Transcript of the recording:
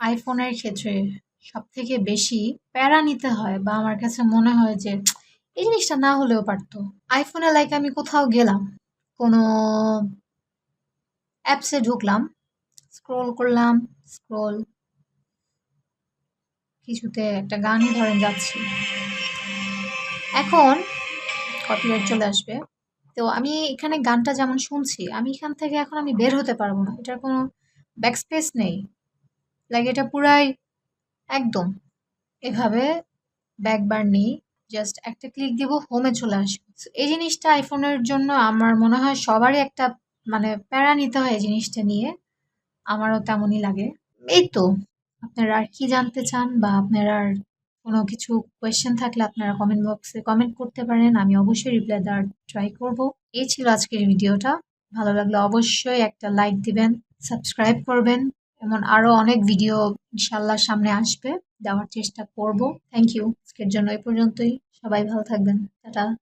আইফোনের ক্ষেত্রে সবথেকে বেশি প্যারা নিতে হয় বা আমার কাছে মনে হয় যে এই জিনিসটা না হলেও পারতো। আইফোনে লাইক আমি কোথাও গেলাম, কোনো অ্যাপসে ঢুকলাম, স্ক্রল করলাম, স্ক্রল কিছুতে একটা গানই ধরেন যাচ্ছি। এখন কপিরাইট চলে আসবে। তো আমি এখানে গানটা যেমন শুনছি, আমি এখান থেকে এখন আমি বের হতে পারবো না। এটার কোনো ব্যাকস্পেস নেই। লাইক এটা পুরাই একদম এভাবে ব্যাকবার নেই। জাস্ট একটা ক্লিক দিব, হোমে চলে আসবে। So, এই জিনিসটা আইফোনের জন্য আমার মনে হয় সবারই একটা মানে প্যারা নিতে হয় এই জিনিসটা নিয়ে। আমারও তেমনই লাগে। এই তো, আপনারা আর কি জানতে চান বা আপনারা আর কোনো কিছু কোয়েশ্চেন থাকলে আপনারা কমেন্ট বক্সে কমেন্ট করতে পারেন। আমি অবশ্যই রিপ্লাই দেওয়ার ট্রাই করব। এই ছিল আজকের ভিডিওটা। ভালো লাগলে অবশ্যই একটা লাইক দিবেন, সাবস্ক্রাইব করবেন। এমন আরো অনেক ভিডিও ইনশাল্লাহ সামনে আসবে, দেওয়ার চেষ্টা করব। Thank you. আজকের জন্য এই পর্যন্তই। সবাই ভালো থাকবেন। টাটা।